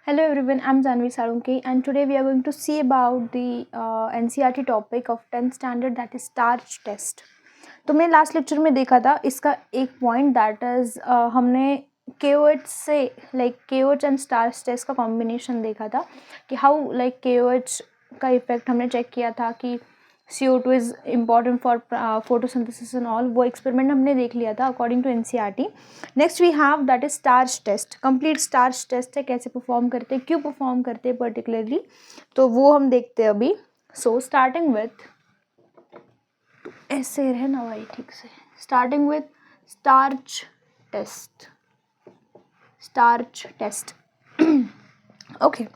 Hello everyone, I'm Janvi Sarunki and today we are going to see about the NCERT topic of 10th standard that is starch test. तो मैंने last lecture में देखा था इसका एक point that is हमने KOH से like KOH and starch test का कॉम्बिनेशन देखा था कि हाउ लाइक KOH का इफेक्ट हमने चेक किया था कि CO2 is important for photosynthesis and all. वो एक्सपेरिमेंट हमने देख लिया था according to NCERT। Next we have that is starch test. Complete starch test है, कैसे परफॉर्म करते हैं, क्यों परफॉर्म करते हैं पर्टिकुलरली, तो वो हम देखते हैं अभी। सो स्टार्टिंग विथ ऐसे रहना भाई ठीक से, starting with starch test. Starch test okay,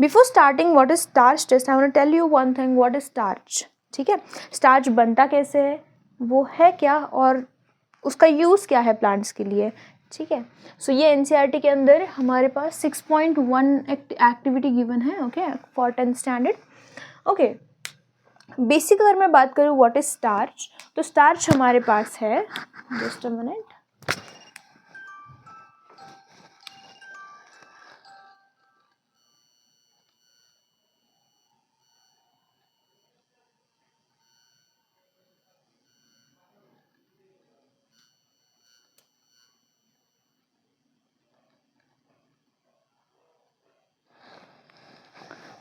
before starting what is starch test I want to tell you one thing, what is starch. ठीक है, स्टार्च बनता कैसे है, वो है क्या, और उसका यूज़ क्या है प्लांट्स के लिए। ठीक है, सो ये NCERT के अंदर हमारे पास 6.1 एक्टिविटी गिवन है okay for 10th standard. Okay, basic अगर मैं बात करूँ व्हाट इज स्टार्च, तो स्टार्च हमारे पास है, just a minute,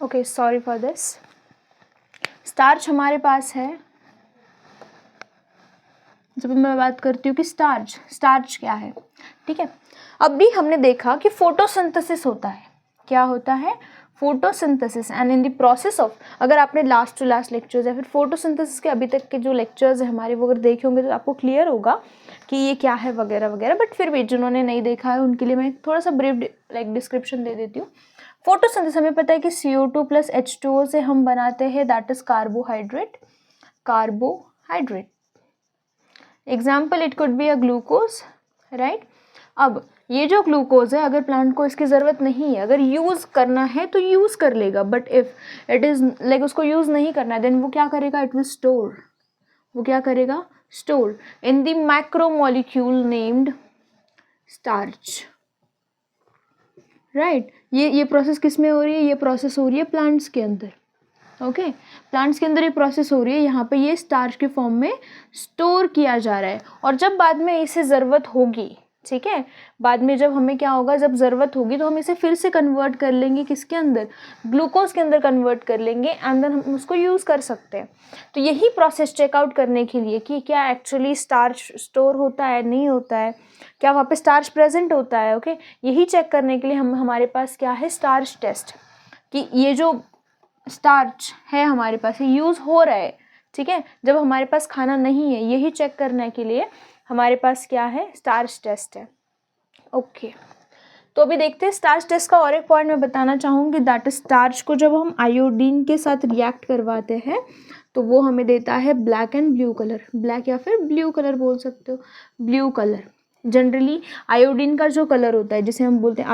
okay sorry for this. Starch हमारे पास है, जब मैं बात करती हूँ कि स्टार्च क्या है। ठीक है, अभी हमने देखा कि फोटोसिंथेसिस होता है। क्या होता है? Photosynthesis. And in the process of, अगर आपने लास्ट टू लास्ट लेक्चर्स या फिर फोटोसिंथेसिस के अभी तक के जो लेक्चर्स है हमारे वो अगर देखे होंगे तो आपको क्लियर होगा कि ये क्या है वगैरह वगैरह। बट फिर भी जिन्होंने नहीं देखा है उनके लिए मैं थोड़ा सा ब्रीफ लाइक डिस्क्रिप्शन दे देती हूँ। फोटोसिंथेसिस हमें पता है कि CO2 + H2O से हम बनाते हैं, that is carbohydrate. Example it could be a glucose, right. अब ये जो ग्लूकोज है, अगर प्लांट को इसकी ज़रूरत नहीं है, अगर यूज़ करना है तो यूज़ कर लेगा, but if it is like उसको यूज़ नहीं करना है देन वो क्या करेगा, इट विल स्टोर। वो क्या करेगा? Store in the macromolecule named starch, right. ये प्रोसेस किस में हो रही है? ये प्रोसेस हो रही है प्लांट्स के अंदर। ओके, प्लांट्स के अंदर ये प्रोसेस हो रही है, यहाँ पे ये स्टार्च के फॉर्म में स्टोर किया जा रहा है। और जब बाद में इसे ज़रूरत होगी, ठीक है, बाद में जब हमें क्या होगा, जब ज़रूरत होगी तो हम इसे फिर से कन्वर्ट कर लेंगे, किसके अंदर? ग्लूकोज के अंदर कन्वर्ट कर लेंगे एंड देन हम उसको यूज़ कर सकते हैं। तो यही प्रोसेस चेकआउट करने के लिए कि क्या एक्चुअली स्टार्च स्टोर होता है, नहीं होता है, क्या वहाँ पे स्टार्च प्रेजेंट होता है, ओके, यही चेक करने के लिए हमारे पास क्या है, स्टार्च टेस्ट, कि ये जो स्टार्च है हमारे पास, ये यूज़ हो रहा है। ठीक है, जब हमारे पास खाना नहीं है, यही चेक करने के लिए हमारे पास क्या है, स्टार्च टेस्ट है। ओके, तो अभी देखते हैं स्टार्च टेस्ट का और एक पॉइंट मैं बताना चाहूँगी, दैट इज स्टार्च को जब हम आयोडीन के साथ रिएक्ट करवाते हैं तो वो हमें देता है black and blue colour. Black या फिर ब्लू कलर बोल सकते हो, ब्लू कलर। जनरली आयोडीन का जो कलर होता है, जिसे हम बोलते हैं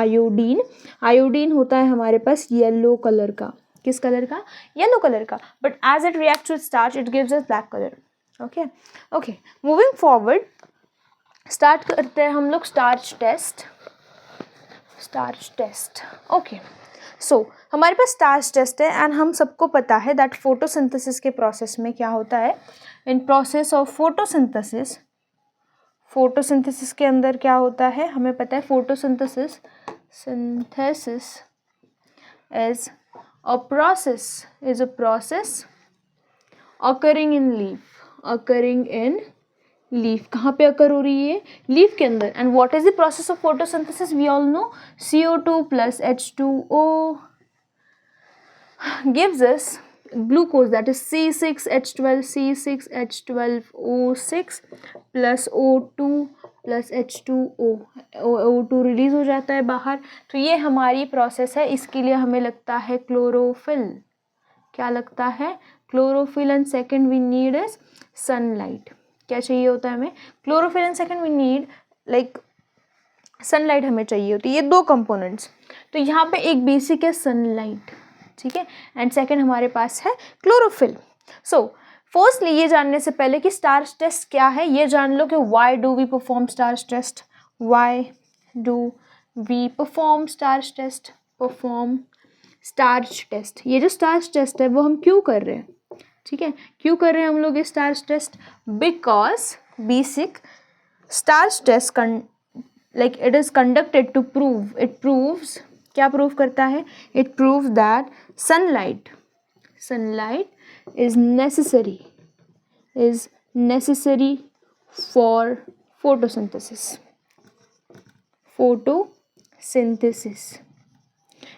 आयोडीन होता है हमारे पास येलो कलर का। किस कलर का? येलो कलर का। But as it reacts with starch it gives us black colour. Okay, moving forward, start करते हैं हम लोग स्टार्च टेस्ट। ओके, सो हमारे पास स्टार्च टेस्ट है एंड हम सबको पता है दैट फोटोसिंथेसिस के प्रोसेस में क्या होता है, इन प्रोसेस ऑफ फोटोसिंथेसिस के अंदर क्या होता है हमें पता है। Synthesis is a process occurring in leaf. कहाँ पे अकर हो रही है? लीफ के अंदर। And what is the process of photosynthesis? We all know CO2 + H2O gives us glucose, that is C6H12O6 plus O2 plus H2O। O2 release हो जाता है बाहर, तो ये हमारी प्रोसेस है। इसके लिए हमें लगता है क्लोरोफिल। क्या लगता है? Chlorophyll. And second we need is sunlight. क्या चाहिए होता है हमें? Chlorophyll. And second we need like sunlight हमें चाहिए होती है, ये दो कंपोनेंट्स। तो यहाँ पे एक बेसिक है सनलाइट, ठीक है, एंड सेकेंड हमारे पास है क्लोरोफिल। सो फर्स्टली ये जानने से पहले कि स्टार्च टेस्ट क्या है ये जान लो कि why do we perform starch test. Perform starch test. ये जो स्टार्च टेस्ट है वो हम क्यों कर रहे हैं, ठीक है, क्यों कर रहे हैं हम लोग ये starch test? Because basic starch test like it is conducted to prove, it proves, क्या प्रूव करता है? It proves that sunlight is necessary for photosynthesis।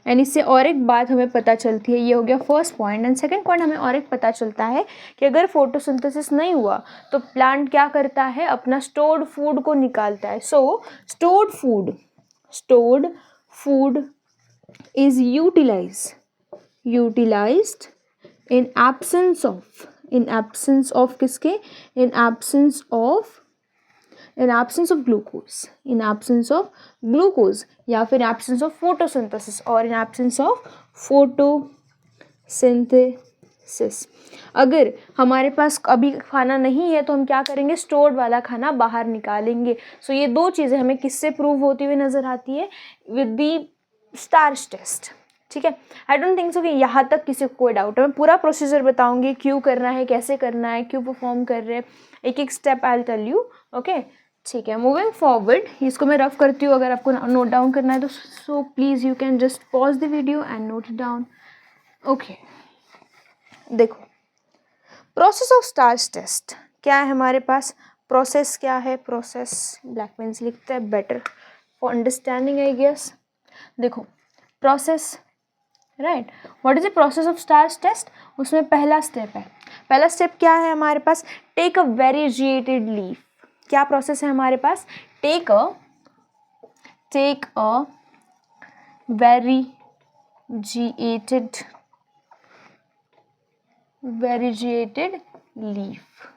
And इससे और एक बात हमें पता चलती है, ये हो गया first point. And second point हमें और एक पता चलता है कि अगर फोटोसिंथेसिस नहीं हुआ तो प्लांट क्या करता है? अपना स्टोर्ड फूड को निकालता है। So stored food is utilized in absence of किसके? in absence of glucose या फिर absence of photosynthesis और in absence of photosynthesis। अगर हमारे पास अभी खाना नहीं है तो हम क्या करेंगे? स्टोर्ड वाला खाना बाहर निकालेंगे। सो ये दो चीज़ें हमें किससे प्रूव होती हुई नजर आती है? विद दी स्टार्च टेस्ट, ठीक है। आई डोंट थिंक सो कि यहाँ तक किसी को कोई डाउट है। मैं पूरा प्रोसीजर बताऊंगी, क्यों करना है, कैसे करना है, क्यों परफॉर्म कर रहे हैं, एक एक step I will tell you, okay, ठीक है। मूविंग फॉरवर्ड, इसको मैं रफ करती हूँ, अगर आपको नोट डाउन करना है तो so please you can just pause the video and note it down, okay. देखो, प्रोसेस ऑफ स्टार्च टेस्ट क्या है हमारे पास? प्रोसेस क्या है? प्रोसेस ब्लैक पेन से लिखते हैं, better for understanding I guess. देखो, process, right, what is the process of starch test? उसमें पहला स्टेप है, पहला स्टेप क्या है हमारे पास? Take a variegated leaf. क्या प्रोसेस है हमारे पास? टेक अ वेरीजिएटेड लीफ,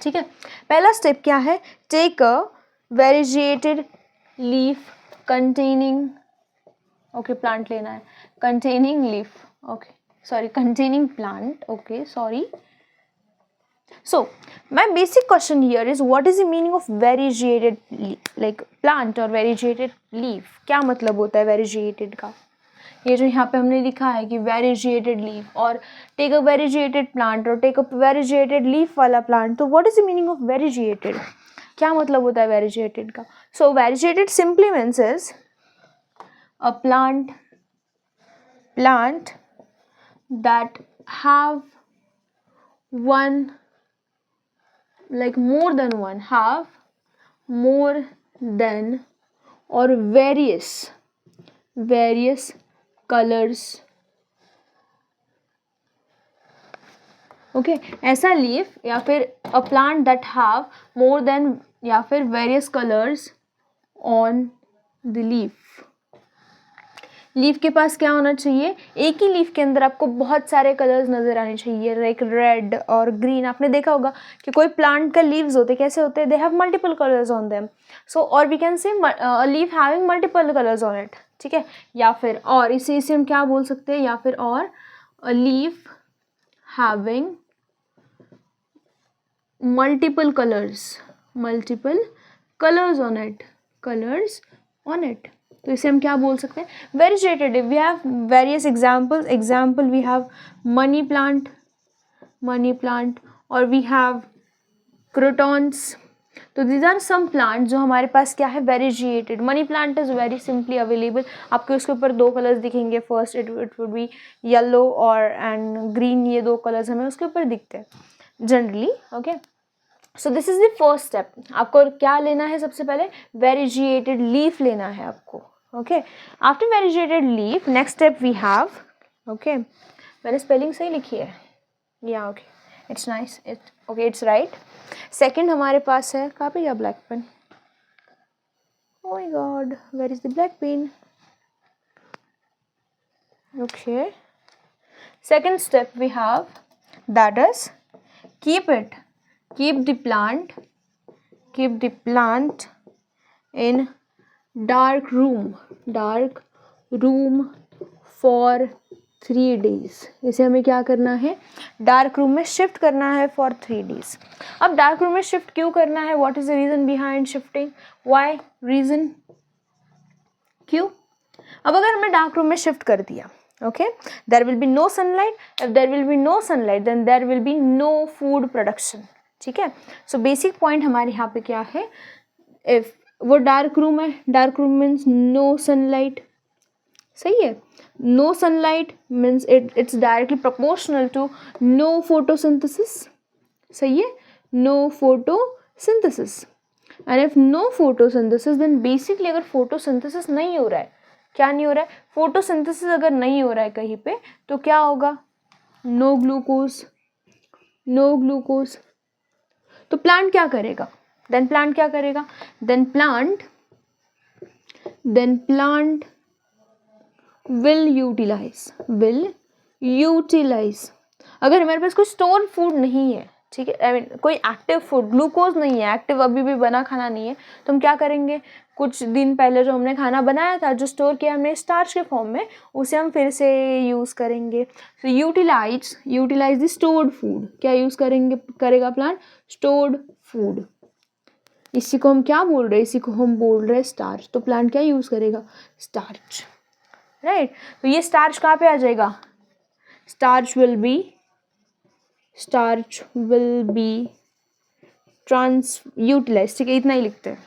ठीक है। पहला स्टेप क्या है? Take a variegated leaf containing, okay, plant लेना है, containing leaf, okay, sorry, containing plant, okay, sorry। So my basic question here is what is the meaning of variegated like plant or variegated leaf? क्या मतलब होता है variegated का? ये जो यहाँ पे हमने लिखा है कि variegated leaf और take a variegated plant और take a variegated leaf वाला plant, तो what is the meaning of variegated? क्या मतलब होता है variegated का? So variegated simply means is a plant that have one, like more than one, have more than or various colors, okay, ऐसा leaf या फिर a plant that have more than या फिर various colours on the leaf. Leaf के पास क्या होना चाहिए? एक ही लीफ के अंदर आपको बहुत सारे कलर्स नजर आने चाहिए, लाइक रेड और ग्रीन। आपने देखा होगा कि कोई प्लांट का लीव्स होते कैसे होते हैं? They have multiple colours on them. So और we can say leaf having multiple colours on it, ठीक है। या फिर और इसे हम क्या बोल सकते हैं? या फिर और leaf having multiple colours on it, तो इसे हम क्या बोल सकते हैं? Variegated. We have various example we have money plant और वी हैव क्रोटॉन्स। तो दीज आर सम प्लांट जो हमारे पास क्या है? Variegated. Money plant is very simply available. आपको इसके ऊपर दो कलर्स दिखेंगे, first it would be yellow और एंड ग्रीन, ये दो कलर्स हमें उसके ऊपर दिखते हैं generally, okay. So this is the first step. आपको क्या लेना है? सबसे पहले वेरीजिएटेड लीफ लेना है आपको, okay. After variegated leaf, next step we have, okay, मैंने स्पेलिंग सही लिखी है या? Okay, it's nice, okay, it's right. Second हमारे पास है, कहाँ पे गया black pen? Oh my god, where is the black pen? Okay, second step we have, that is keep the plant in dark room for 3 days। इसे हमें क्या करना है? डार्क रूम में शिफ्ट करना है फॉर 3 days। अब डार्क रूम में शिफ्ट क्यों करना है? What is the reason behind shifting? Why reason? क्यों? अब अगर हमने डार्क रूम में शिफ्ट कर दिया, okay, there will be no sunlight, if there will be no sunlight then there will be no food production, ठीक है। सो बेसिक पॉइंट हमारे यहाँ पे क्या है, इफ वो डार्क रूम है, dark room means no sunlight, सही है, no sunlight means it's directly proportional to no photosynthesis, सही है, no photosynthesis. And if no photosynthesis then basically अगर फोटोसिंथेसिस नहीं हो रहा है, क्या नहीं हो रहा है, फोटोसिंथेसिस अगर नहीं हो रहा है कहीं पे तो क्या होगा, नो ग्लूकोज, नो ग्लूकोज। तो प्लांट क्या करेगा, देन प्लांट क्या करेगा, देन प्लांट विल यूटिलाइज, अगर हमारे पास कोई स्टोर फूड नहीं है, ठीक है, आई मीन कोई एक्टिव फूड, ग्लूकोज नहीं है, एक्टिव अभी भी बना खाना नहीं है, तो हम क्या करेंगे, कुछ दिन पहले जो हमने खाना बनाया था, जो स्टोर किया हमने स्टार्च के फॉर्म में, उसे हम फिर से यूज़ करेंगे। सो यूटिलाइज द स्टोर्ड फूड, क्या यूज़ करेगा प्लांट, स्टोर्ड फूड। इसी को हम क्या बोल रहे हैं, इसी को हम बोल रहे हैं स्टार्च। तो प्लांट क्या यूज़ करेगा, स्टार्च, राइट। तो ये स्टार्च कहाँ पे आ जाएगा, स्टार्च विल बी यूटिलाइज, ठीक है, इतना ही लिखते हैं,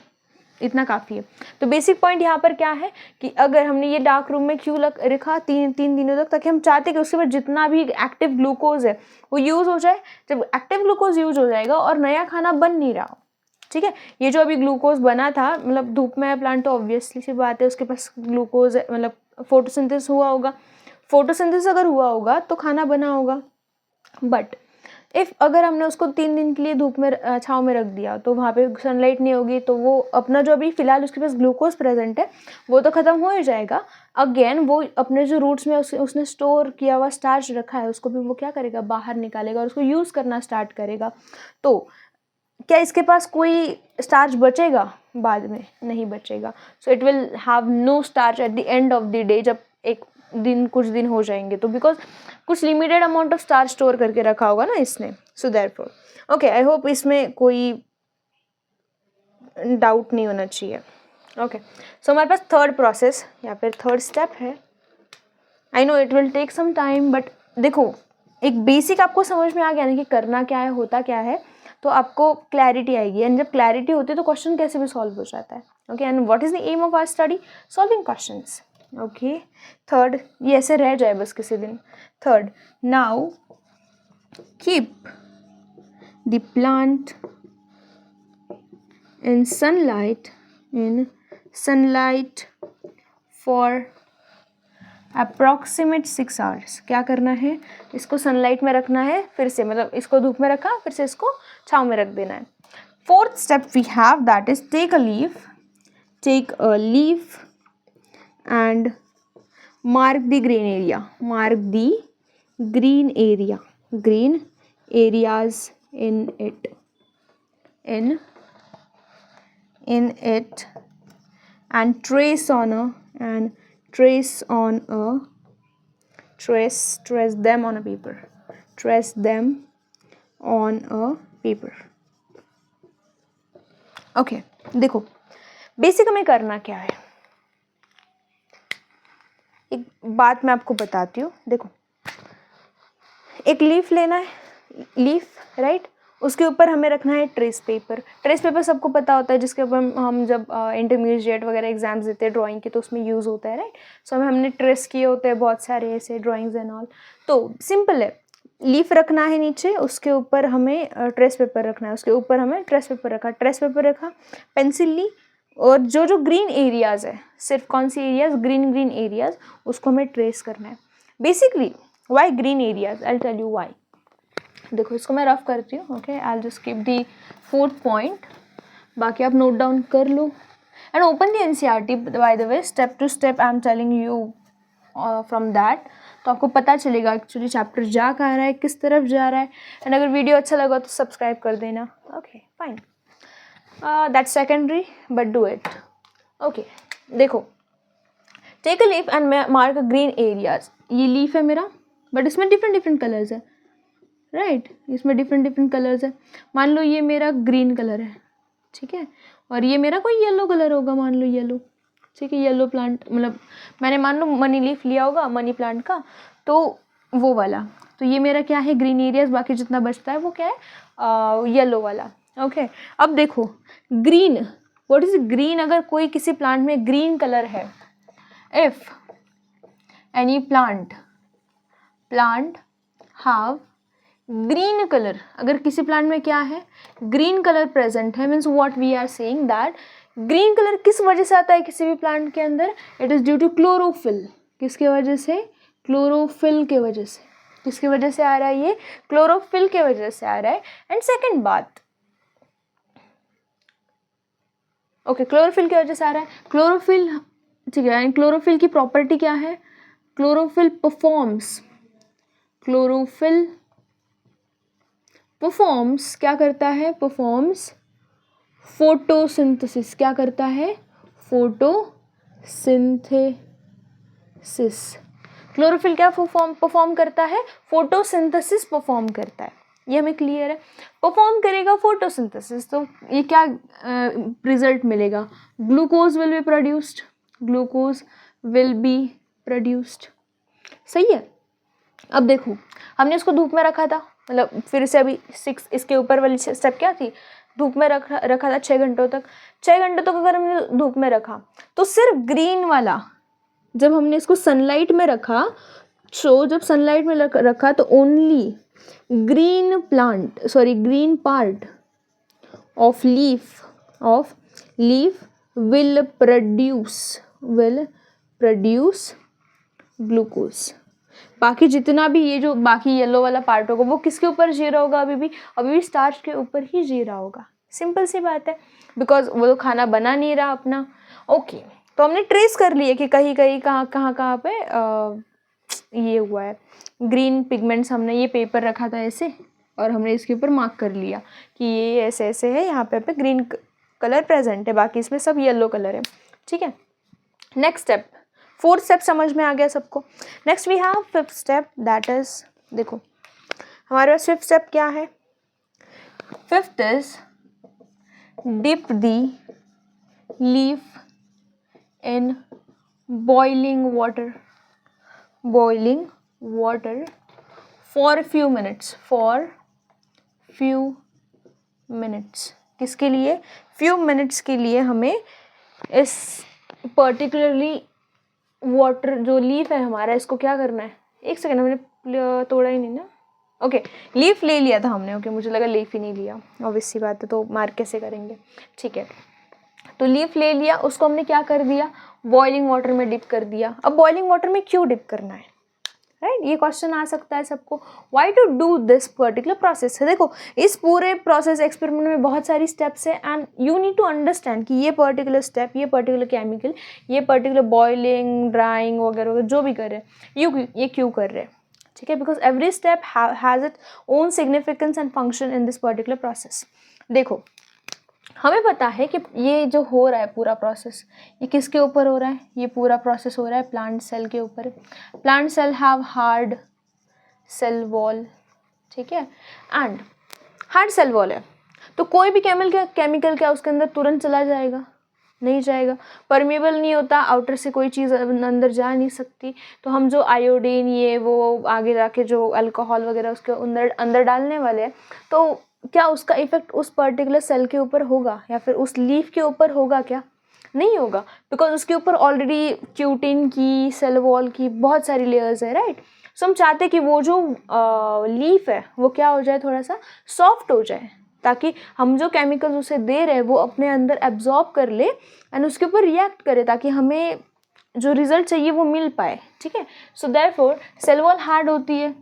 इतना काफ़ी है। तो बेसिक पॉइंट यहाँ पर क्या है कि अगर हमने ये डार्क रूम में क्यों रखा तीन दिनों तक, ताकि हम चाहते कि उसके बाद जितना भी एक्टिव ग्लूकोज है वो यूज़ हो जाए। जब एक्टिव ग्लूकोज यूज हो जाएगा और नया खाना बन नहीं रहा, ठीक है, ये जो अभी ग्लूकोज बना था, मतलब धूप में है प्लांट तो ऑब्वियसली सी बात है उसके पास ग्लूकोज, मतलब फोटोसिंथेसिस हुआ होगा, फोटोसिंथेसिस अगर हुआ होगा तो खाना बना होगा। बट इफ़ अगर हमने उसको 3 दिन के लिए धूप में छाँव में रख दिया तो वहाँ पे सनलाइट नहीं होगी, तो वो अपना जो अभी फ़िलहाल उसके पास ग्लूकोज प्रेजेंट है वो तो ख़त्म हो ही जाएगा। अगेन वो अपने जो रूट्स में उसने स्टोर किया हुआ स्टार्च रखा है उसको भी वो क्या करेगा, बाहर निकालेगा और उसको यूज़ करना स्टार्ट करेगा। तो क्या इसके पास कोई स्टार्च बचेगा, बाद में नहीं बचेगा। So it will have no starch at the end of the day, जब कुछ दिन हो जाएंगे तो, बिकॉज कुछ limited amount of starch store करके रखा होगा ना इसने। So therefore okay, I hope इसमें कोई डाउट नहीं होना चाहिए। ओके, सो हमारे पास थर्ड प्रोसेस या फिर थर्ड स्टेप है। I know it will take some time, but देखो एक बेसिक आपको समझ में आ गया ना कि करना क्या है, होता क्या है, तो आपको क्लैरिटी आएगी। एंड जब क्लैरिटी होती है तो क्वेश्चन कैसे भी सॉल्व हो जाता है। Okay, and what is the aim of our study, solving questions. Okay, third, ये ऐसे रह जाए बस किसी दिन। Third, now keep the plant in sunlight for approximate 6 hours. क्या करना है, इसको सनलाइट में रखना है, फिर से मतलब इसको धूप में रखा, फिर से इसको छाँव में रख देना है। Fourth step we have, that is take a leaf and mark the green areas in it and trace them on a paper। Okay, देखो बेसिक हमें करना क्या है, एक बात मैं आपको बताती हूँ। देखो एक लीफ लेना है, लीफ राइट, उसके ऊपर हमें रखना है ट्रेस पेपर। ट्रेस पेपर सबको पता होता है, जिसके ऊपर हम जब इंटरमीडिएट वगैरह एग्जाम्स देते हैं ड्राइंग के तो उसमें यूज़ होता है, राइट। सो हमने ट्रेस किए होते हैं बहुत सारे ऐसे ड्राइंग्स एंड ऑल। तो सिंपल है, लीफ रखना है नीचे, उसके ऊपर हमें ट्रेस पेपर रखना है, उसके ऊपर हमें ट्रेस पेपर रखा, पेंसिल ली, और जो ग्रीन एरियाज़ है, सिर्फ कौन सी एरियाज़, ग्रीन एरियाज़, उसको हमें ट्रेस करना है। Basically why green areas, I will tell you why. देखो इसको मैं रफ करती हूँ। Okay, I will just keep the 4th point, बाकी आप नोट डाउन कर लो and open the NCERT by the way, step to step I am telling you from that, तो आपको पता चलेगा एक्चुअली चैप्टर जा कहाँ रहा है, किस तरफ जा रहा है। एंड अगर वीडियो अच्छा लगा तो सब्सक्राइब कर देना। Okay fine, that's secondary but do it. Okay, देखो take a leaf and mark a green areas. ये लीफ है मेरा, बट इसमें डिफरेंट कलर्स है, राइट, इसमें डिफरेंट कलर्स है। मान लो ये मेरा ग्रीन कलर है, ठीक है, और ये मेरा कोई येलो कलर होगा, मान लो येलो, ठीक है, येलो प्लांट, मतलब मैंने मान लो मनी लीफ लिया होगा मनी प्लांट का, तो वो वाला, तो ये मेरा क्या है ग्रीन एरियाज, बाकी जितना बचता है वो क्या है येलो वाला। ओके, अब देखो ग्रीन, व्हाट इज ग्रीन, अगर कोई किसी प्लांट में ग्रीन कलर है, if any plant have green colour, अगर किसी प्लांट में क्या है ग्रीन कलर प्रेजेंट है, means what we are saying that green colour किस वजह से आता है किसी भी प्लांट के अंदर, it is due to chlorophyll. किसके वजह से, क्लोरोफिल के वजह से। किसकी वजह से आ रहा है ये, क्लोरोफिल के वजह से आ रहा है। एंड सेकंड बात, ओके क्लोरोफिल की वजह से आ रहा है, क्लोरोफिल, ठीक है, एंड क्लोरोफिल की प्रॉपर्टी क्या है, क्लोरोफिल परफॉर्म्स क्या करता है, परफॉर्म्स फोटोसिंथेसिस। क्या करता है, फोटोसिंथेसिस। क्लोरोफिल क्या परफॉर्म करता है, फोटोसिंथेसिस परफॉर्म करता है। ये हमें क्लियर है, परफॉर्म करेगा फोटोसिंथेसिस, तो ये क्या रिजल्ट मिलेगा, ग्लूकोज विल बी प्रोड्यूस्ड। सही है। अब देखो हमने इसको धूप में रखा था, मतलब फिर से अभी 6 इसके ऊपर वाली स्टेप क्या थी, धूप में रखा था 6 घंटों तक। 6 घंटों तक अगर हमने धूप में रखा तो सिर्फ ग्रीन वाला, जब हमने इसको सनलाइट में रखा, सो जब सनलाइट में रखा तो only green part of leaf will produce glucose. बाकी जितना भी ये जो बाकी येलो वाला पार्ट होगा वो किसके ऊपर जी रहा होगा, अभी भी स्टार्च के ऊपर ही जी रहा होगा। सिंपल सी बात है, बिकॉज वो तो खाना बना नहीं रहा अपना। ओके, तो हमने ट्रेस कर लिया कि कहीं कहाँ पे ये हुआ है ग्रीन पिगमेंट्स। हमने ये पेपर रखा था ऐसे और हमने इसके ऊपर मार्क कर लिया कि ये ऐसे ऐसे है, यहाँ पे ग्रीन कलर प्रेजेंट है, बाकी इसमें सब येलो कलर है। ठीक है, नेक्स्ट स्टेप, 4th स्टेप समझ में आ गया सबको। Next we have 5th step, that is, देखो हमारे पास 5th स्टेप क्या है, 5th is dip the leaf in boiling water for few minutes। किसके लिए, few minutes के लिए हमें इस पर्टिकुलरली वाटर जो लीफ है हमारा, इसको क्या करना है, एक सेकेंड हमने तोड़ा ही नहीं ना। ओके, लीफ ले लिया था हमने। ओके, मुझे लगा लीफ ही नहीं लिया, ऑब्वियस सी बात है, तो मार्क कैसे करेंगे। ठीक है, तो लीफ ले लिया, उसको हमने क्या कर दिया, बॉइलिंग वाटर में डिप कर दिया। अब बॉइलिंग वाटर में क्यों डिप करना है, राइट, ये क्वेश्चन आ सकता है सबको, why to do this particular process. देखो इस पूरे प्रोसेस एक्सपेरिमेंट में बहुत सारी स्टेप्स है and you need to understand कि ये पर्टिकुलर स्टेप, ये पर्टिकुलर केमिकल, ये पर्टिकुलर बॉइलिंग, ड्राइंग वगैरह जो भी कर रहे हैं ये क्यों कर रहे हैं। ठीक है, because every step has it own significance and function in this particular process. देखो हमें पता है कि ये जो हो रहा है पूरा प्रोसेस, ये किसके ऊपर हो रहा है, ये पूरा प्रोसेस हो रहा है प्लांट सेल के ऊपर। Plant cell have hard cell wall, ठीक है, एंड हार्ड सेल वॉल है, तो कोई भी केमिकल क्या उसके अंदर तुरंत चला जाएगा, नहीं जाएगा, परमेबल नहीं होता, आउटर से कोई चीज़ अंदर जा नहीं सकती। तो हम जो आयोडीन ये वो आगे जाके जो अल्कोहल वगैरह उसके अंदर डालने वाले हैं, तो क्या उसका इफेक्ट उस पर्टिकुलर सेल के ऊपर होगा या फिर उस लीफ के ऊपर होगा, क्या नहीं होगा, बिकॉज उसके ऊपर ऑलरेडी क्यूटिन की, सेल वॉल की बहुत सारी लेयर्स है, राइट। सो हम चाहते हैं कि वो जो लीफ है वो क्या हो जाए, थोड़ा सा सॉफ्ट हो जाए, ताकि हम जो केमिकल्स उसे दे रहे हैं वो अपने अंदर एब्जॉर्ब कर ले एंड उसके ऊपर रिएक्ट करे, ताकि हमें जो रिजल्ट चाहिए वो मिल पाए। ठीक है, so therefore cell wall hard होती है,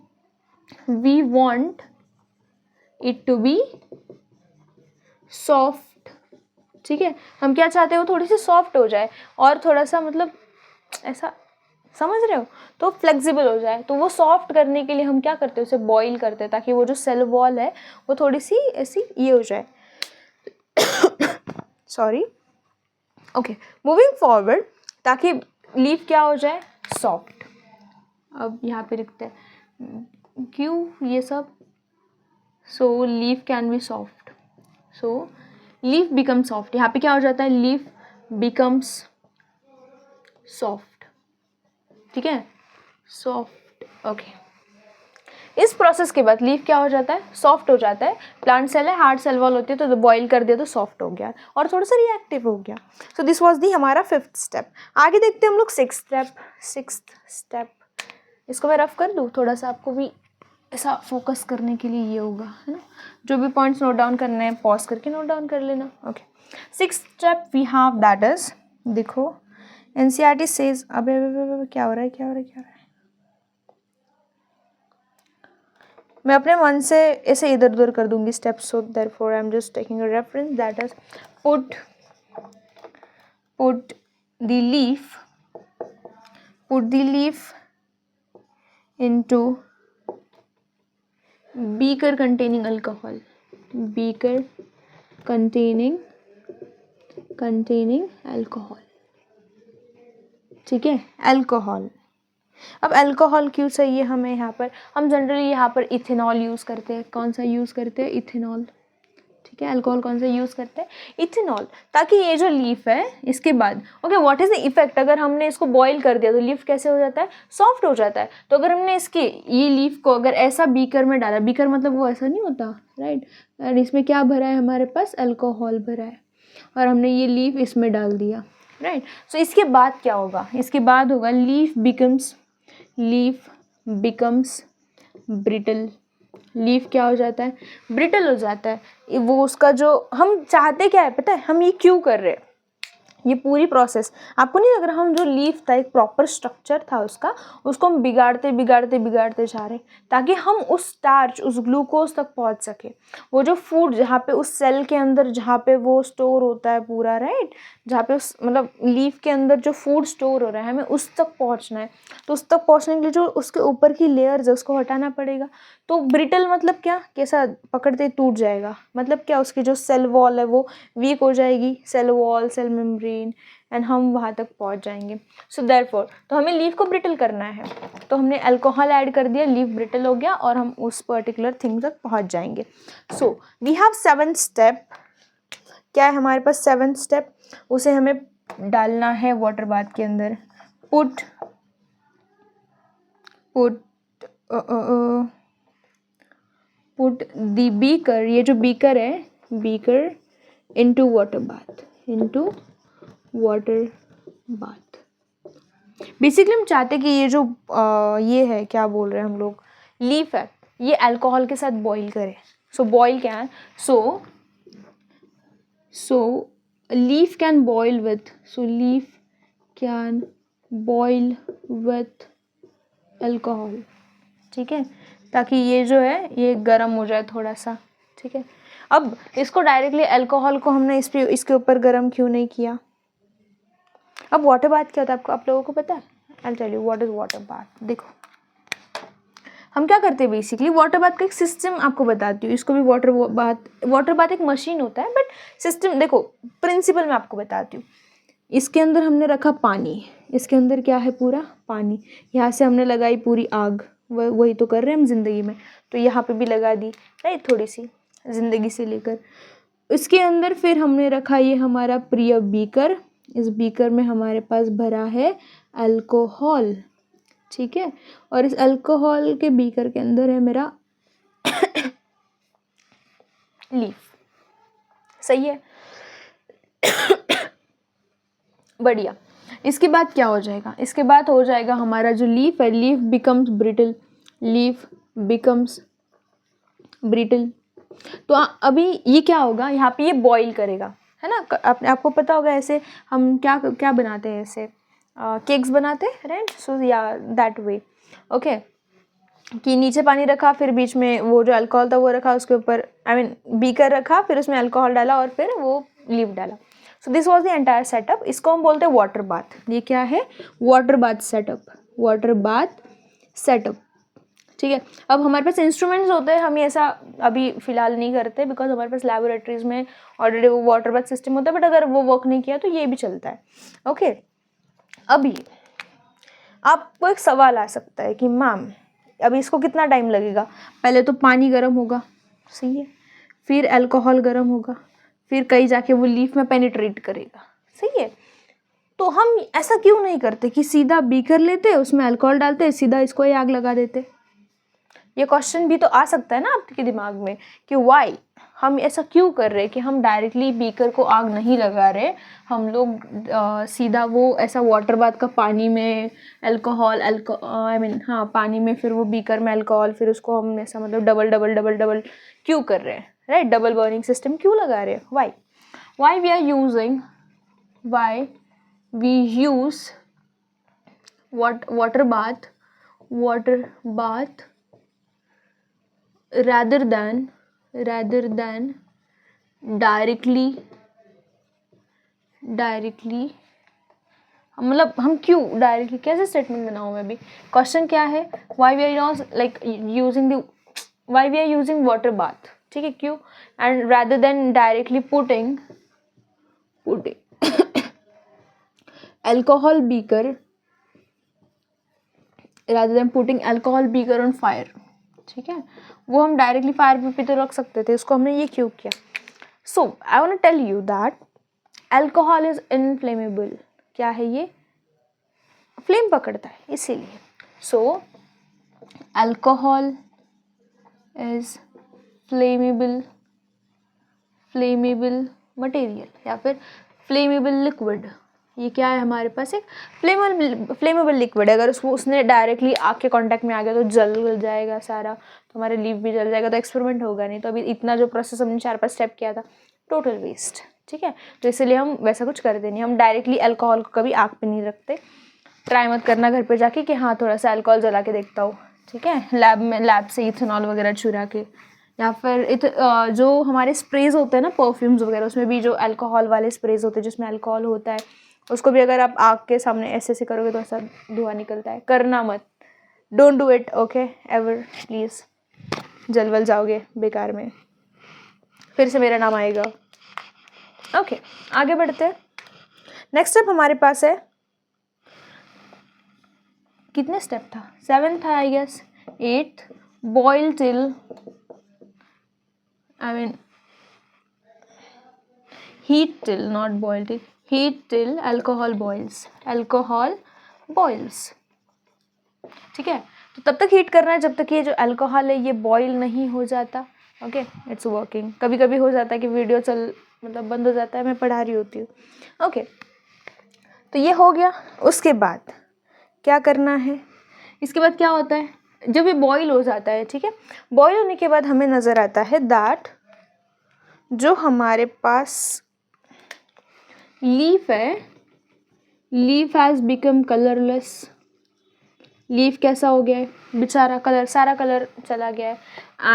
we want it to be soft. ठीक है, हम क्या चाहते हैं, वो थोड़ी सी सॉफ्ट हो जाए और थोड़ा सा मतलब ऐसा, समझ रहे हो, तो फ्लेक्सिबल हो जाए। तो वो सॉफ्ट करने के लिए हम क्या करते हैं, उसे बॉईल करते हैं, ताकि वो जो सेल वॉल है वो थोड़ी सी ऐसी ये हो जाए। सॉरी, ओके, मूविंग फॉरवर्ड, ताकि लीफ क्या हो जाए, सॉफ्ट। अब यहाँ पे लिखते हैं क्यों ये सब, so leaf can be soft, so leaf become soft. यहाँ पे क्या हो जाता है, लीफ बिकम्स सॉफ्ट, ठीक है, सॉफ्ट, ओके। इस प्रोसेस के बाद लीफ क्या हो जाता है, सॉफ्ट हो जाता है। प्लांट सेल है, हार्ड सेल वॉल होती है, तो बॉईल कर दिया तो सॉफ्ट हो गया और थोड़ा सा रिएक्टिव हो गया। सो दिस वाज दी हमारा 5th स्टेप। आगे देखते हैं हम लोग 6th स्टेप। इसको मैं रफ कर दूँ थोड़ा सा, आपको भी ऐसा फोकस करने के लिए ये होगा, है ना। जो भी पॉइंट्स नोट डाउन करने हैं पॉज करके नोट डाउन कर लेना, okay. 6th step we have that is, देखो एनसीईआरटी सेज, अबे क्या हो रहा है, मैं अपने मन से ऐसे इधर उधर कर दूंगी steps, so therefore I am just taking a reference, that is put the leaf into beaker containing alcohol, beaker containing alcohol, ठीक है, अल्कोहल। अब अल्कोहल क्यों चाहिए हमें यहाँ पर, हम जनरली यहाँ पर इथेनॉल यूज़ करते हैं। कौन सा यूज़ करते हैं, इथेनॉल, ठीक है। अल्कोहल कौन सा यूज़ करते हैं, इथेनॉल, ताकि ये जो लीफ है इसके बाद, okay, what is the effect, अगर हमने इसको बॉईल कर दिया तो लीफ कैसे हो जाता है, सॉफ्ट हो जाता है। तो अगर हमने इसके ये लीफ को अगर ऐसा बीकर में डाला, बीकर मतलब वो ऐसा नहीं होता, राइट, और इसमें क्या भरा है हमारे पास, अल्कोहल भरा है, और हमने ये लीफ इसमें डाल दिया, राइट। सो इसके बाद क्या होगा, इसके बाद होगा लीफ बिकम्स ब्रिटल। लीफ क्या हो जाता है, ब्रिटल हो जाता है। वो उसका जो हम चाहते क्या है पता है, हम ये क्यों कर रहे हैं, ये पूरी प्रोसेस आपको नहीं लग रहा, हम जो लीफ था एक प्रॉपर स्ट्रक्चर था उसका, उसको हम बिगाड़ते जा रहे ताकि हम उस स्टार्च, उस ग्लूकोज तक पहुंच सके। वो जो फूड जहाँ पे उस सेल के अंदर जहाँ पे वो स्टोर होता है पूरा, राइट, जहाँ पे उस मतलब लीफ के अंदर जो फूड स्टोर हो रहा है हमें उस तक पहुँचना है। तो उस तक पहुँचने के लिए जो उसके ऊपर की लेयर्स है उसको हटाना पड़ेगा। तो ब्रिटल मतलब क्या, कैसा पकड़ते ही टूट जाएगा, मतलब क्या, उसकी जो सेल वॉल है वो वीक हो जाएगी, cell wall, cell membrane, and हम वहाँ तक पहुँच जाएंगे। सो देयरफॉर तो हमें लीफ को ब्रिटल करना है, तो हमने अल्कोहल ऐड कर दिया, लीफ ब्रिटल हो गया और हम उस पर्टिकुलर थिंग तक पहुँच जाएंगे। So we have 7th step. क्या है हमारे पास 7th स्टेप, उसे हमें डालना है वाटर बाथ के अंदर। पुट द बीकर, ये जो बीकर है, beaker into water bath. Basically हम चाहते कि ये जो ये है, क्या बोल रहे हैं हम लोग, लीफ है, ये अल्कोहल के साथ बॉईल करें। सो बॉईल क्या है, so leaf can boil with alcohol, ठीक है, ताकि ये जो है ये गर्म हो जाए थोड़ा सा, ठीक है। अब इसको डायरेक्टली अल्कोहल को हमने इसके ऊपर गर्म क्यों नहीं किया। अब वाटर बाथ क्या होता है, आपको, आप लोगों को पता है, I tell you what is water bath. देखो हम क्या करते हैं, बेसिकली वाटर बाथ का एक सिस्टम आपको बताती हूँ। इसको भी वाटर बाथ एक मशीन होता है, बट सिस्टम देखो, प्रिंसिपल मैं आपको बताती हूँ। इसके अंदर हमने रखा पानी, इसके अंदर क्या है, पूरा पानी, यहाँ से हमने लगाई पूरी आग, वही तो कर रहे हैं हम ज़िंदगी में, तो यहाँ पे भी लगा दी, राइट, थोड़ी सी ज़िंदगी से लेकर। इसके अंदर फिर हमने रखा ये हमारा प्रिय बीकर, इस बीकर में हमारे पास भरा है अल्कोहल, ठीक है, और इस अल्कोहल के बीकर के अंदर है मेरा लीफ, सही है। बढ़िया। इसके बाद क्या हो जाएगा, इसके बाद हो जाएगा हमारा जो लीफ है, लीफ बिकम्स ब्रिटल। तो अभी ये क्या होगा, यहाँ पे ये बॉईल करेगा, है ना। आपको पता होगा ऐसे हम क्या बनाते हैं, ऐसे केक्स बनाते हैं, राइट। सो या दैट वे, ओके, कि नीचे पानी रखा, फिर बीच में वो जो अल्कोहल था वो रखा, उसके ऊपर बीकर रखा, फिर उसमें अल्कोहल डाला और फिर वो लीफ डाला। So this was the entire setup. इसको हम बोलते हैं वाटर बाथ। ये क्या है, वाटर बाथ सेटअप, ठीक है। अब हमारे पास इंस्ट्रूमेंट्स होते हैं, हम ये ऐसा अभी फिलहाल नहीं करते बिकॉज हमारे पास लैबोरेटरीज में ऑलरेडी वो वाटर बाथ सिस्टम होता है, बट अगर वो वर्क नहीं किया तो ये भी चलता है, ओके। अभी आपको एक सवाल आ सकता है कि मैम अभी इसको कितना टाइम लगेगा, पहले तो पानी गर्म होगा, सही है, फिर अल्कोहल गर्म होगा, फिर कहीं जाके वो लीफ में पेनिट्रेट करेगा, सही है। तो हम ऐसा क्यों नहीं करते कि सीधा बीकर लेते, उसमें अल्कोहल डालते, सीधा इसको ही आग लगा देते। ये क्वेश्चन भी तो आ सकता है ना आपके दिमाग में कि वाई, हम ऐसा क्यों कर रहे हैं कि हम डायरेक्टली बीकर को आग नहीं लगा रहे, हम लोग सीधा वो ऐसा वाटर बाथ का पानी में अल्कोहल हाँ पानी में, फिर वो बीकर में अल्कोहल, फिर उसको हम ऐसा मतलब डबल डबल डबल डबल क्यों कर रहे हैं, राइट, डबल बर्निंग सिस्टम क्यों लगा रहे हैं, why we are using, why we use water bath rather than directly, मतलब हम क्यों डायरेक्टली, कैसे स्टेटमेंट बनाऊँ मैं भी, क्वेश्चन क्या है, why we are using water bath, ठीक है, क्यों, and rather than directly putting alcohol beaker, rather than putting alcohol beaker on fire, ठीक है, वो हम डायरेक्टली फायर पे भी तो रख सकते थे, इसको हमने ये क्यों किया। So I want to tell you that alcohol is inflammable, क्या है ये, फ्लेम पकड़ता है इसीलिए। So alcohol is flammable material या फिर फ्लेमेबल लिक्विड। ये क्या है हमारे पास, एक फ्लेमेबल लिक्विड है, अगर उसने डायरेक्टली आग के कांटेक्ट में आ गया तो जल जाएगा सारा, तो हमारे लीफ भी जल जाएगा, तो एक्सपेरिमेंट होगा नहीं। तो अभी इतना जो प्रोसेस हमने 4-5 स्टेप किया था, टोटल वेस्ट, ठीक है। तो इसलिए हम वैसा कुछ करते नहीं, हम डायरेक्टली अल्कोहल को कभी आग पे नहीं रखते। ट्राई मत करना घर पे जाके कि हाँ थोड़ा सा अल्कोहल जला के देखता हूँ, ठीक है, लैब से इथेनॉल वगैरह चुरा के, या फिर जो हमारे स्प्रेज होते हैं ना परफ्यूम्स वगैरह, उसमें भी जो अल्कोहल वाले स्प्रेज होते हैं जिसमें अल्कोहल होता है, उसको भी अगर आप आग के सामने ऐसे ऐसे करोगे तो ऐसा धुआं निकलता है, करना मत, don't do it, okay, ever, please, जलवल जाओगे बेकार में, फिर से मेरा नाम आएगा। ओके, आगे बढ़ते हैं। नेक्स्ट स्टेप हमारे पास है, कितने स्टेप था, 7 था I guess, 8, boil till, heat till, not boil till, heat till alcohol boils, ठीक है। तो तब तक हीट करना है जब तक ये जो अल्कोहल है ये बॉईल नहीं हो जाता, ओके, इट्स वर्किंग। कभी कभी हो जाता है कि वीडियो मतलब बंद हो जाता है, मैं पढ़ा रही होती हूँ, ओके। तो ये हो गया, उसके बाद क्या करना है, इसके बाद क्या होता है, जब ये बॉईल हो जाता है, ठीक है, बॉईल होने के बाद हमें नज़र आता है दैट जो हमारे पास लीफ है, leaf has become colourless, leaf कैसा हो गया है बेचारा, कलर, सारा कलर चला गया है।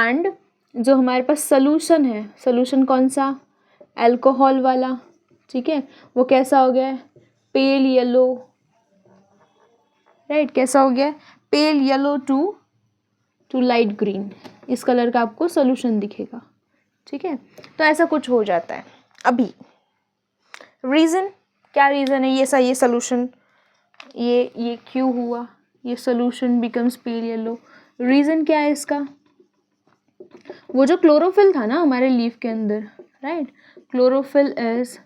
एंड जो हमारे पास सोल्यूशन है, सोल्यूशन कौन सा, अल्कोहल वाला, ठीक है, वो कैसा हो गया है, पेल येलो, राइट, कैसा हो गया है, pale yellow to light green, इस कलर का आपको सोल्यूशन दिखेगा, ठीक है। तो ऐसा कुछ हो जाता है। अभी रीज़न, क्या रीज़न है, ये सोल्यूशन, ये क्यों हुआ, ये solution becomes pale yellow, reason क्या है इसका, वो जो क्लोरोफिल था ना हमारे लीफ के अंदर, right, chlorophyll is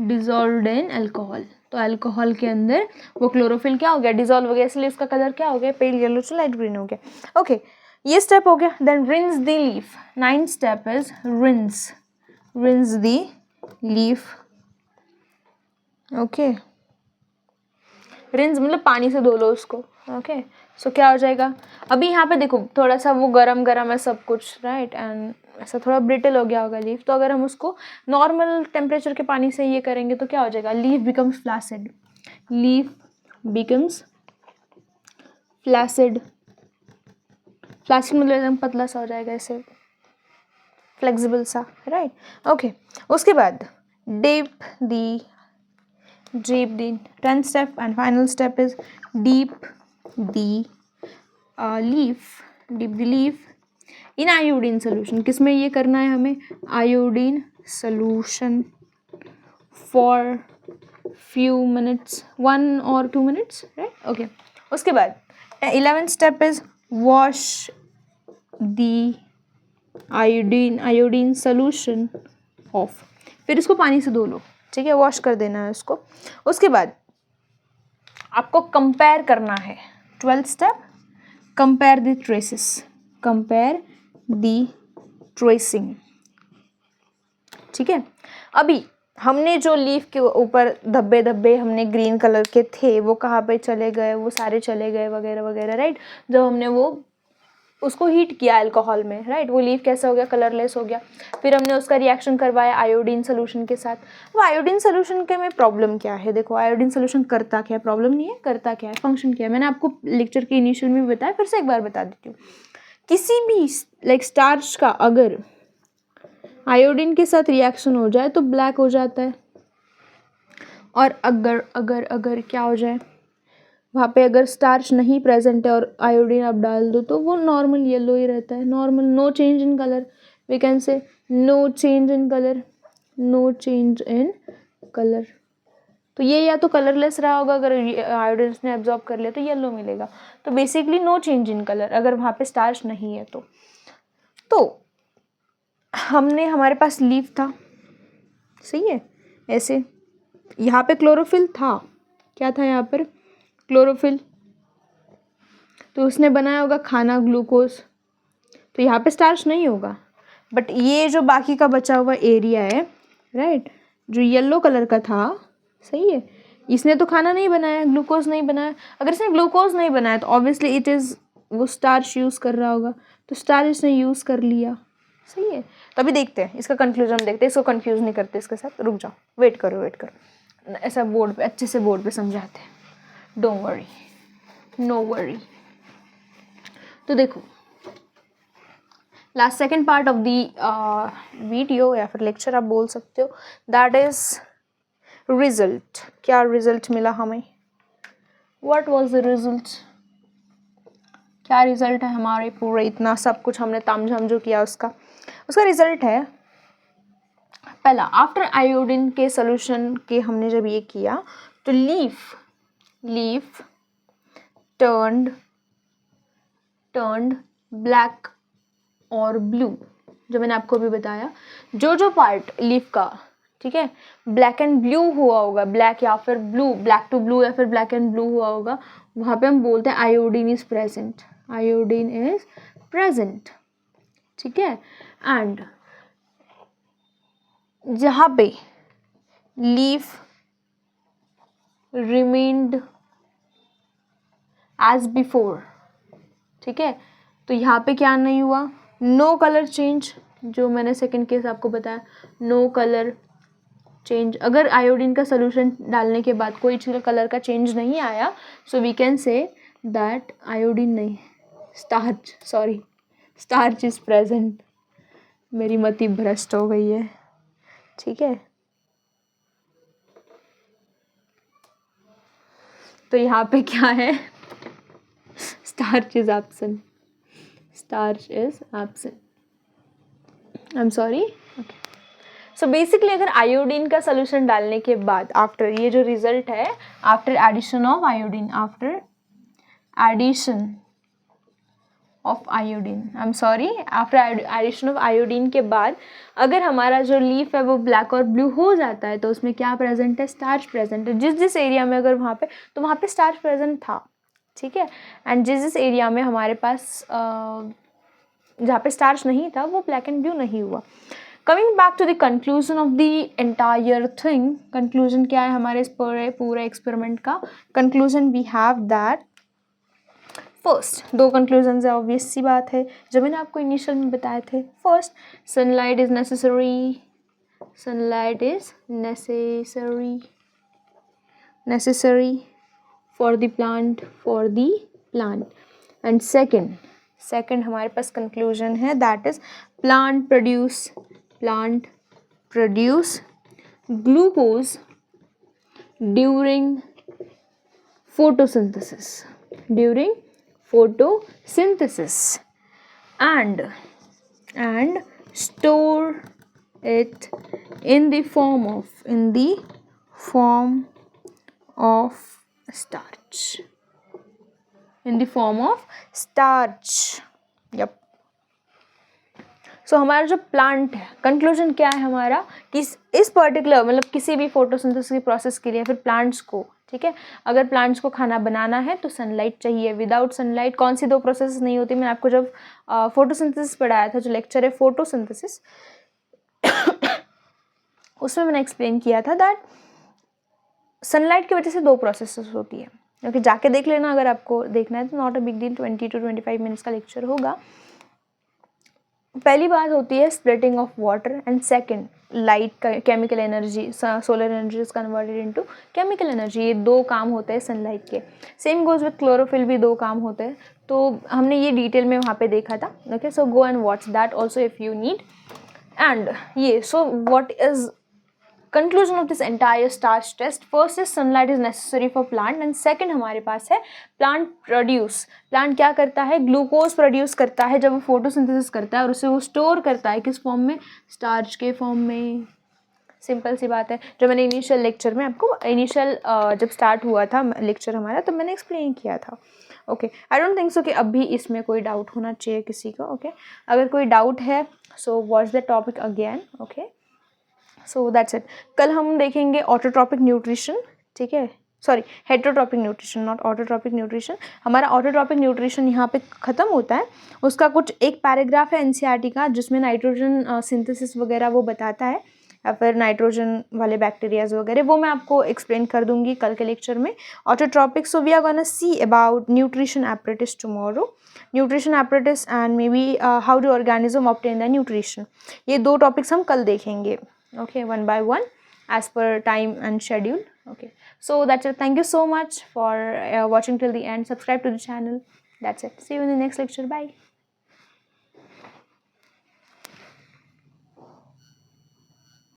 dissolved in alcohol, तो अल्कोहल के अंदर वो क्लोरोफिल क्या हो गया, डिजॉल्व हो गया, इसलिए उसका कलर क्या हो गया, pale yellow to light green हो गया, ओके। ये स्टेप हो गया। Then rinse the leaf, 9th step is rinse the leaf, okay, rinse मतलब पानी से धो लो उसको, ओके। सो क्या हो जाएगा, अभी यहाँ पे देखो थोड़ा सा वो गरम है सब कुछ, राइट, एंड ऐसा थोड़ा ब्रिटल हो गया होगा लीफ, तो अगर हम उसको नॉर्मल टेम्परेचर के पानी से ये करेंगे तो क्या हो जाएगा, लीफ बिकम्स फ्लैसिड, मतलब एकदम पतला सा हो जाएगा, ऐसे फ्लेक्सिबल सा, राइट, ओके। उसके बाद deep the 10th step and final step is deep the leaf in iodine solution। किसमें ये करना है हमें, iodine solution for few minutes, 1 or 2 minutes, right, okay। उसके बाद 11th step is wash the iodine solution off, फिर इसको पानी से धो लो, ठीक है, वॉश कर देना है उसको। उसके बाद आपको कंपेयर करना है। 12th step, compare the traces, compare the tracing. ठीक है, अभी हमने जो लीफ के ऊपर धब्बे धब्बे हमने ग्रीन कलर के थे वो कहाँ पे चले गए, वो सारे चले गए वगैरह वगैरह, राइट। जब हमने वो उसको हीट किया अल्कोहल में, राइट, वो लीफ कैसा हो गया, कलरलेस हो गया। फिर हमने उसका रिएक्शन करवाया आयोडीन सोल्यूशन के साथ। वो आयोडीन सोल्यूशन के में प्रॉब्लम क्या है, देखो आयोडीन सोल्यूशन करता क्या है, प्रॉब्लम नहीं है, करता क्या है, फंक्शन क्या है, मैंने आपको लेक्चर के इनिशियल में भी बताया, फिर से एक बार बता देती हूँ। किसी भी लाइक स्टार्च का अगर आयोडीन के साथ रिएक्शन हो जाए तो ब्लैक हो जाता है, और अगर अगर अगर क्या हो जाए, वहाँ पे अगर स्टार्च नहीं प्रेजेंट है और आयोडीन आप डाल दो तो वो नॉर्मल येलो ही रहता है, normal, no change in colour, we can say no change in colour, no change in colour. तो ये या तो कलरलेस रहा होगा, अगर आयोडीन ने एब्जॉर्ब कर लिया तो येलो मिलेगा। तो basically no change in colour अगर वहाँ पे स्टार्च नहीं है तो हमने, हमारे पास लीफ था, सही है, ऐसे यहाँ पे क्लोरोफिल था, क्या था यहाँ पर, क्लोरोफिल, तो उसने बनाया होगा खाना, ग्लूकोज, तो यहाँ पे स्टार्च नहीं होगा। बट ये जो बाकी का बचा हुआ एरिया है, राइट, जो येलो कलर का था, सही है, इसने तो खाना नहीं बनाया, ग्लूकोज नहीं बनाया। अगर इसने ग्लूकोज नहीं बनाया तो ऑब्वियसली इट इज़, वो स्टार्च यूज़ कर रहा होगा, तो स्टार्च इसने यूज़ कर लिया, सही है। तो अभी देखते हैं इसका कंक्लूजन, देखते हैं, इसको कंफ्यूज नहीं करते इसके साथ, रुक जाओ, वेट करो वेट करो, ऐसा बोर्ड पे अच्छे से बोर्ड पे समझाते हैं, डोंट वरी, नो वरी। तो देखो last second part of the video या फिर लेक्चर आप बोल सकते हो, दैट इज रिजल्ट। क्या रिजल्ट मिला हमें, व्हाट वाज द रिजल्ट, क्या रिजल्ट है हमारे, पूरे इतना सब कुछ हमने तामझाम जो किया उसका रिजल्ट है, पहला आफ्टर आयोडीन के सोल्यूशन के हमने जब ये किया तो लीफ टर्न्ड ब्लैक और ब्लू, जो मैंने आपको अभी बताया, जो पार्ट लीफ का, ठीक है, ब्लैक एंड ब्लू हुआ होगा, ब्लैक या फिर ब्लू, ब्लैक टू ब्लू या फिर ब्लैक एंड ब्लू हुआ होगा, वहाँ पे हम बोलते हैं iodine is present, iodine is present, ठीक है। एंड जहाँ पे लीफ रिमेन्ड एज बिफोर, ठीक है, तो यहाँ पे क्या नहीं हुआ, नो कलर चेंज, जो मैंने सेकंड केस आपको बताया, नो कलर चेंज। अगर आयोडीन का सोल्यूशन डालने के बाद कोई कलर का चेंज नहीं आया, so we can say that iodine नहीं, स्टार्च इज प्रेजेंट। मेरी मति भ्रष्ट हो गई है, ठीक है। तो यहाँ पे क्या है, starch is absent, starch is absent, I am sorry. So basically अगर आयोडीन का सोल्यूशन डालने के बाद आफ्टर, ये जो रिजल्ट है after addition of iodine, after addition of iodine, I am sorry, after addition of iodine के बाद अगर हमारा जो लीफ है वो ब्लैक और ब्लू हो जाता है तो उसमें क्या प्रेजेंट है, स्टार्च प्रेजेंट है। जिस एरिया में अगर वहाँ पे, तो वहाँ पे स्टार्च प्रेजेंट था, ठीक है। एंड जिस एरिया में हमारे पास जहाँ पे स्टार्च नहीं था वो ब्लैक एंड ब्लू नहीं हुआ। Coming back to the conclusion of the entire thing, conclusion क्या है हमारे इस पूरे एक्सपेरिमेंट का, conclusion we have that first, दो कंक्लूजन है, ऑब्वियस सी बात है, जो मैंने आपको इनिशियल में बताए थे। First, sunlight is necessary, sunlight is necessary for the plant, and second हमारे पास कंक्लूजन है, that is plant produce glucose during photosynthesis and store it in the form of starch, yep. सो हमारा जो प्लांट है, conclusion क्या है हमारा कि इस पर्टिकुलर मतलब किसी भी फोटोसिंथेसिस की प्रोसेस के लिए फिर प्लांट्स को, ठीक है, अगर प्लांट्स को खाना बनाना है तो सनलाइट चाहिए। विदाउट सनलाइट कौन सी 2 प्रोसेस नहीं होती। मैंने आपको जब फोटोसिंथेसिस पढ़ाया था, जो लेक्चर है फोटोसिंथेसिस, उसमें मैंने एक्सप्लेन किया था दैट सनलाइट की वजह से 2 प्रोसेसेस होती है। ओके, जाके देख लेना अगर आपको देखना है तो, not a big deal, 20 to 25 minutes का लेक्चर होगा। पहली बात होती है splitting of water and second light का chemical energy, solar energy is converted into chemical energy. ये 2 काम होते हैं सनलाइट के। सेम गोज विथ क्लोरोफिल भी 2 काम होते हैं। तो हमने ये डिटेल में वहाँ पे देखा था। Okay, so go and watch that also if you need. And ये so what is conclusion of this entire starch test? First is sunlight is necessary for plant and second हमारे पास है plant produce। plant क्या करता है, glucose produce करता है जब वो फोटोसिंथेसिस करता है और उसे वो स्टोर करता है किस फॉर्म में, स्टार्च के फॉर्म में। सिंपल सी बात है, जो मैंने इनिशियल लेक्चर में आपको इनिशियल जब स्टार्ट हुआ था लेक्चर हमारा तब मैंने एक्सप्लेन किया था। Okay, I don't think so कि अभी इसमें कोई डाउट होना चाहिए किसी को। ओके, अगर कोई डाउट है so watch the topic again. Okay, so that's it. कल हम देखेंगे ऑटोट्रॉपिक न्यूट्रिशन, ठीक है, sorry heterotrophic nutrition, not autotrophic nutrition. हमारा ऑटोट्रॉपिक न्यूट्रिशन यहाँ पे ख़त्म होता है। उसका कुछ एक पैराग्राफ है एनसीईआरटी का जिसमें नाइट्रोजन सिंथेसिस वगैरह वो बताता है, या फिर नाइट्रोजन वाले बैक्टीरियाज वगैरह, वो मैं आपको एक्सप्लेन कर दूंगी कल के लेक्चर में। Autotrophic, so we are gonna see about nutrition apparatus tomorrow, nutrition apparatus and maybe how do organism obtain the nutrition. ये 2 टॉपिक्स हम कल देखेंगे। Okay, one by one as per time and schedule. Okay, so that's it. Thank you so much for watching till the end. Subscribe to the channel. That's it. See you in the next lecture. Bye.